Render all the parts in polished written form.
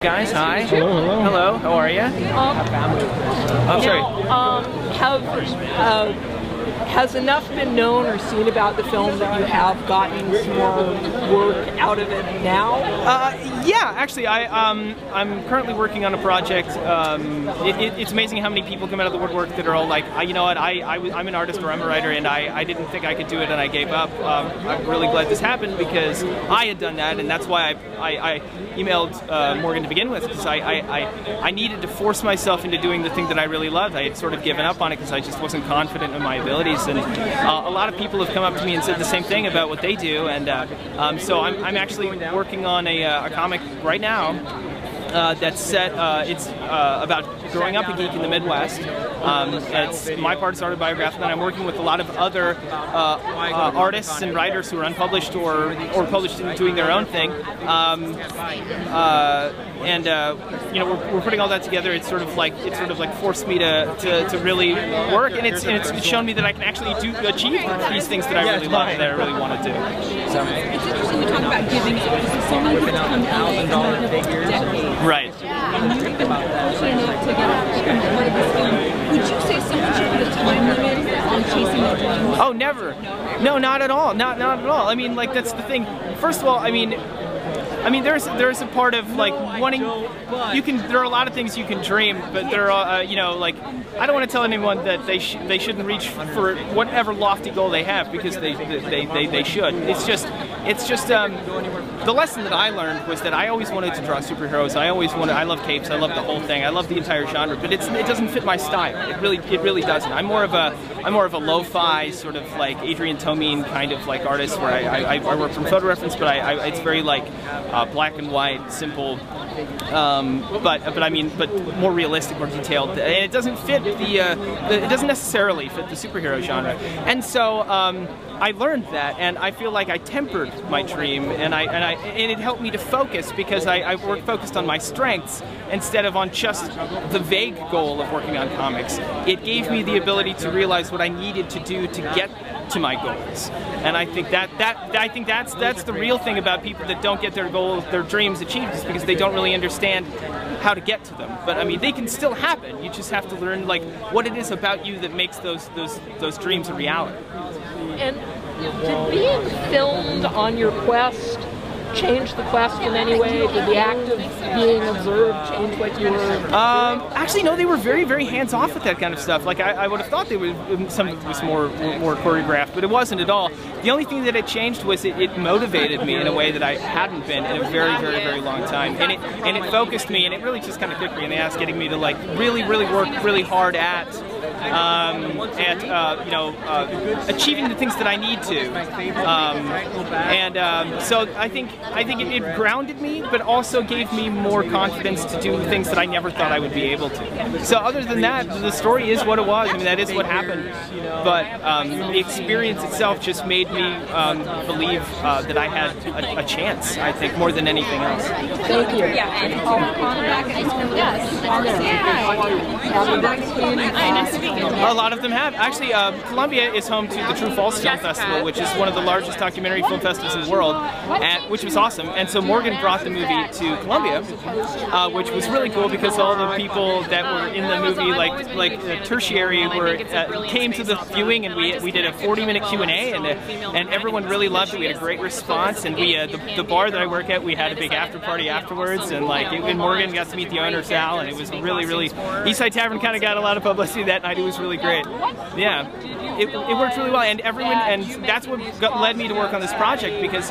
Guys, hi. Hello, hello. Hello, how are you? I'm sorry. Has enough been known or seen about the film that you have gotten some more work out of it now? Yeah, actually, I'm currently working on a project. It's amazing how many people come out of the woodwork that are all like, you know what, I'm an artist or I'm a writer, and I didn't think I could do it, and I gave up. I'm really glad this happened because I had done that, and that's why I emailed Morgan to begin with, because I needed to force myself into doing the thing that I really loved. I had sort of given up on it because I just wasn't confident in my abilities. And a lot of people have come up to me and said the same thing about what they do, and so I'm actually working on a comic right now that's set. It's about growing up a geek in the Midwest. It's my part is autobiographical, and I'm working with a lot of other artists and writers who are unpublished or published and doing their own thing. You know, we're putting all that together. It's sort of like forced me to really work, and it's shown me that I can actually achieve these things that I really love and that I really want to do. So it's interesting you talk about giving so many people come $1,000 figures. Right. And you think about that to get part of this film. Would you say someone should put a time limit on chasing their dreams? Oh, never. No, not at all. Not at all. I mean, like, that's the thing. First of all, I mean, there's a part of like wanting. There are a lot of things you can dream, but there are you know, like, I don't want to tell anyone that they shouldn't reach for whatever lofty goal they have, because they should. It's just the lesson that I learned was that I always wanted to draw superheroes. I love capes. I love the whole thing. I love the entire genre, but it doesn't fit my style. It really doesn't. I'm more of a lo-fi sort of like Adrian Tomine kind of like artist, where I work from photo reference, but it's very like black and white, simple, but more realistic, more detailed, and it doesn't fit it doesn't necessarily fit the superhero genre. And so I learned that, and I feel like I tempered my dream, and it helped me to focus, because I focused on my strengths instead of on just the vague goal of working on comics. It gave me the ability to realize what I needed to do to get to my goals, and I think that's the real thing about people that don't get their goals, their dreams achieved, is because they don't really understand how to get to them. But I mean, they can still happen. You just have to learn like what it is about you that makes those dreams a reality. And did being filmed on your quest change the quest in any way? Did the act of being observed change what you were? Actually, no. They were very hands-off with that kind of stuff. Like I would have thought they would. Some of it was more choreographed, but it wasn't at all. The only thing that it changed was it motivated me in a way that I hadn't been in a very long time, and it focused me, and it really just kind of kicked me in the ass, getting me to like really work really hard at you know, achieving the things that I need to, so I think it grounded me, but also gave me more confidence to do things that I never thought I would be able to. So other than that, the story is what it was. I mean, that is what happened. But the experience itself just made me believe that I had a chance, I think, more than anything else. Thank you. A lot of them have. Actually, Columbia is home to the True False Film Festival, which is one of the largest documentary film festivals in the world, which was awesome. And so Morgan brought the movie to Columbia, which was really cool, because all the people that were in the movie, like tertiary, came to the viewing, and we did a 40-minute Q&A, and everyone really loved it. We had a great response, and we the bar that I work at, we had a big after party afterwards, and and Morgan got to meet the owner, Sal, and it was really Eastside Tavern kind of got a lot of publicity that night. It was really great. Yeah, it worked really well, and that's what led me to work on this project, because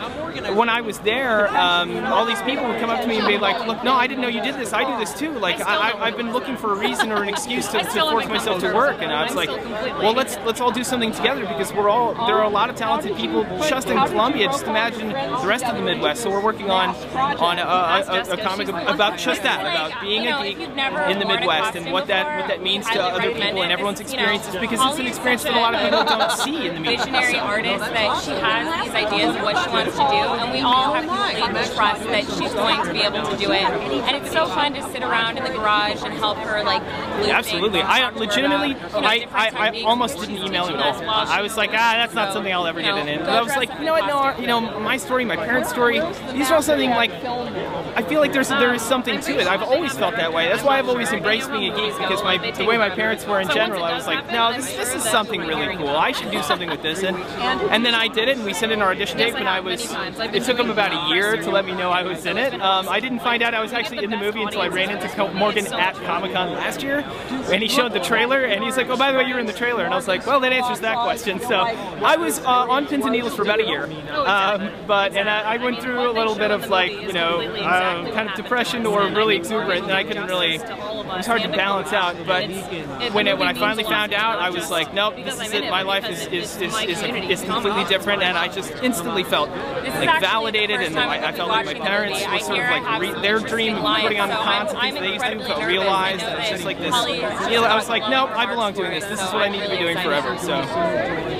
when I was there, all these people would come up to me and be like, "Look, no, I didn't know you did this. I do this too. Like, I've been looking for a reason or an excuse to force myself to work." And I was like, "Well, let's all do something together, because there are a lot of talented people just in Columbia. Just imagine the rest of the Midwest." So we're working on a comic about just that, about being a geek in the Midwest, and what that means to other people and everyone's experiences, because it's an experience that a lot lot of people don't see in the media. Visionary artist that she has these ideas of what she wants to do, and we all have complete trust that she's going to be able to do it. And it's so fun to sit around in the garage and help her like glue Absolutely. things I onto legitimately, her, I almost didn't email him at all. I was like, that's not something I'll ever get in. But I was like, you know what? No, you know, my story, my parents' story. These are all something like. I feel like there is something to it. I've always felt that way. That's why I've always embraced being a geek, because the way my parents were in general, I was like, no, this is something really cool. I should do something with this. And then I did it, and we sent in our audition tape, and it took them about a year to let me know I was in it. I didn't find out I was actually in the movie until I ran into Morgan at Comic-Con last year, and he showed the trailer, and he's like, oh, by the way, you were in the trailer. And I was like, well, that answers that question. So I was on pins and needles for about a year. I went through a little bit of like, you know, kind of depression or really exuberant, and I couldn't really, it was hard to balance out. But when I finally found out, I was like, nope, this is it. My life is completely different, and I just instantly felt like validated, and I felt like my parents were sort of like their dream of putting on the content they used to felt realized. And it's just like this, you know, I was like, nope, I belong doing this. This is what I need to be doing forever. So.